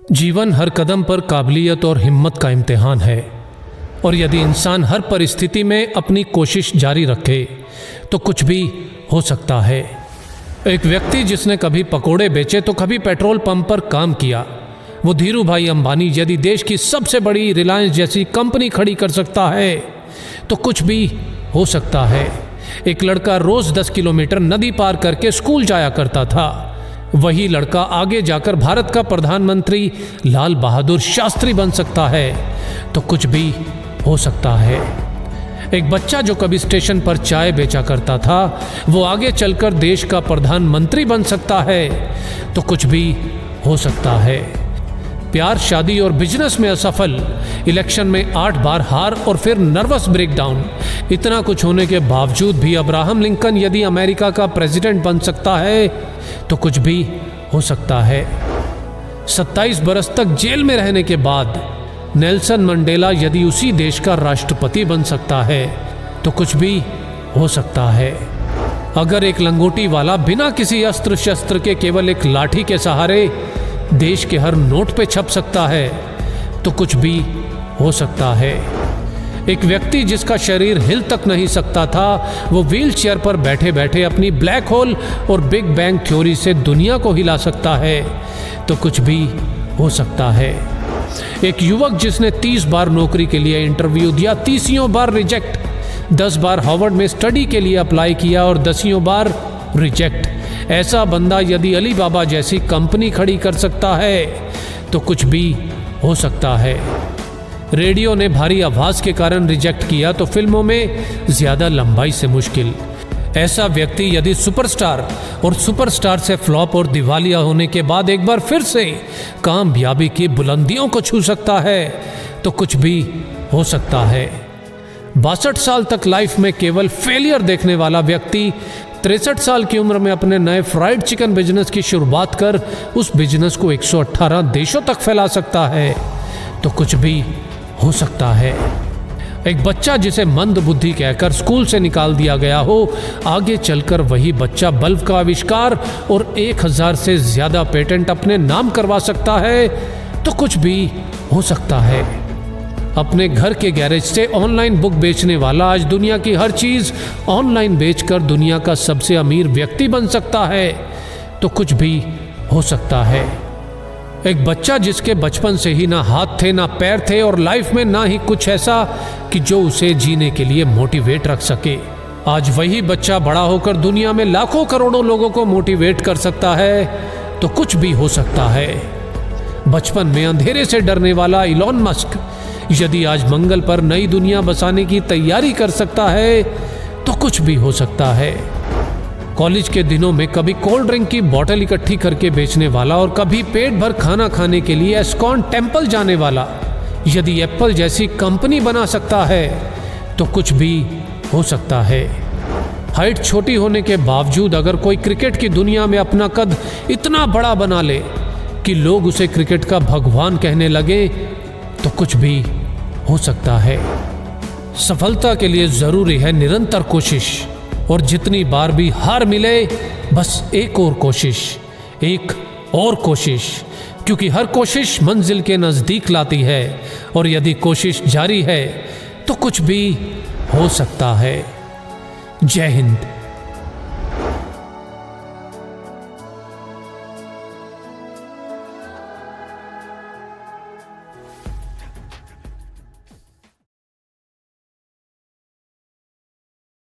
जीवन हर कदम पर काबिलियत और हिम्मत का इम्तिहान है, और यदि इंसान हर परिस्थिति में अपनी कोशिश जारी रखे तो कुछ भी हो सकता है। एक व्यक्ति जिसने कभी पकोड़े बेचे तो कभी पेट्रोल पंप पर काम किया, वो धीरू भाई अंबानी यदि देश की सबसे बड़ी रिलायंस जैसी कंपनी खड़ी कर सकता है तो कुछ भी हो सकता है। एक लड़का रोज 10 किलोमीटर नदी पार करके स्कूल जाया करता था। वही लड़का आगे जाकर भारत का प्रधानमंत्री लाल बहादुर शास्त्री बन सकता है तो कुछ भी हो सकता है। एक बच्चा जो कभी स्टेशन पर चाय बेचा करता था वो आगे चलकर देश का प्रधानमंत्री बन सकता है तो कुछ भी हो सकता है। प्यार, शादी और बिजनेस में असफल, इलेक्शन में 8 बार हार और फिर नर्वस ब्रेकडाउन, इतना कुछ होने के बावजूद भी अब्राहम लिंकन यदि अमेरिका का प्रेसिडेंट बन सकता है तो कुछ भी हो सकता है। 27 बरस तक जेल में रहने के बाद नेल्सन मंडेला यदि उसी देश का राष्ट्रपति बन सकता है तो कुछ भी हो सकता है। अगर एक लंगोटी वाला बिना किसी अस्त्र शस्त्र के केवल एक लाठी के सहारे देश के हर नोट पे छप सकता है तो कुछ भी हो सकता है। एक व्यक्ति जिसका शरीर हिल तक नहीं सकता था वो व्हील चेयर पर बैठे बैठे अपनी ब्लैक होल और बिग बैंग थ्योरी से दुनिया को हिला सकता है तो कुछ भी हो सकता है। एक युवक जिसने 30 बार नौकरी के लिए इंटरव्यू दिया, 30 बार रिजेक्ट, 10 बार हार्वर्ड में स्टडी के लिए अप्लाई किया और 10 बार रिजेक्ट, ऐसा बंदा यदि अली बाबा जैसी कंपनी खड़ी कर सकता है तो कुछ भी हो सकता है। रेडियो ने भारी आवाज के कारण रिजेक्ट किया तो फिल्मों में ज्यादा लंबाई से मुश्किल। ऐसा व्यक्ति यदि सुपरस्टार और सुपरस्टार से फ्लॉप और दिवालिया होने के बाद एक बार फिर से कामयाबी की बुलंदियों को छू सकता है तो कुछ भी हो सकता है। 62 साल तक लाइफ में केवल फेलियर देखने वाला व्यक्ति 63 साल की उम्र में अपने नए फ्राइड चिकन बिजनेस की शुरुआत कर उस बिजनेस को 118 देशों तक फैला सकता है तो कुछ भी हो सकता है। एक बच्चा जिसे मंद बुद्धि कहकर स्कूल से निकाल दिया गया हो, आगे चलकर वही बच्चा बल्ब का आविष्कार और 1000 से ज्यादा पेटेंट अपने नाम करवा सकता है तो कुछ भी हो सकता है। अपने घर के गैरेज से ऑनलाइन बुक बेचने वाला आज दुनिया की हर चीज ऑनलाइन बेचकर दुनिया का सबसे अमीर व्यक्ति बन सकता है तो कुछ भी हो सकता है। एक बच्चा जिसके बचपन से ही ना हाथ थे ना पैर थे और लाइफ में ना ही कुछ ऐसा कि जो उसे जीने के लिए मोटिवेट रख सके, आज वही बच्चा बड़ा होकर दुनिया में लाखों करोड़ों लोगों को मोटिवेट कर सकता है तो कुछ भी हो सकता है। बचपन में अंधेरे से डरने वाला इलॉन मस्क यदि आज मंगल पर नई दुनिया बसाने की तैयारी कर सकता है तो कुछ भी हो सकता है। कॉलेज के दिनों में कभी कोल्ड ड्रिंक की बोतल इकट्ठी करके बेचने वाला और कभी पेट भर खाना खाने के लिए एस्कॉन टेम्पल जाने वाला यदि एप्पल जैसी कंपनी बना सकता है तो कुछ भी हो सकता है। हाइट छोटी होने के बावजूद अगर कोई क्रिकेट की दुनिया में अपना कद इतना बड़ा बना ले कि लोग उसे क्रिकेट का भगवान कहने लगे तो कुछ भी हो सकता है। सफलता के लिए जरूरी है निरंतर कोशिश, और जितनी बार भी हार मिले बस एक और कोशिश, एक और कोशिश, क्योंकि हर कोशिश मंजिल के नजदीक लाती है और यदि कोशिश जारी है तो कुछ भी हो सकता है। जय हिंद।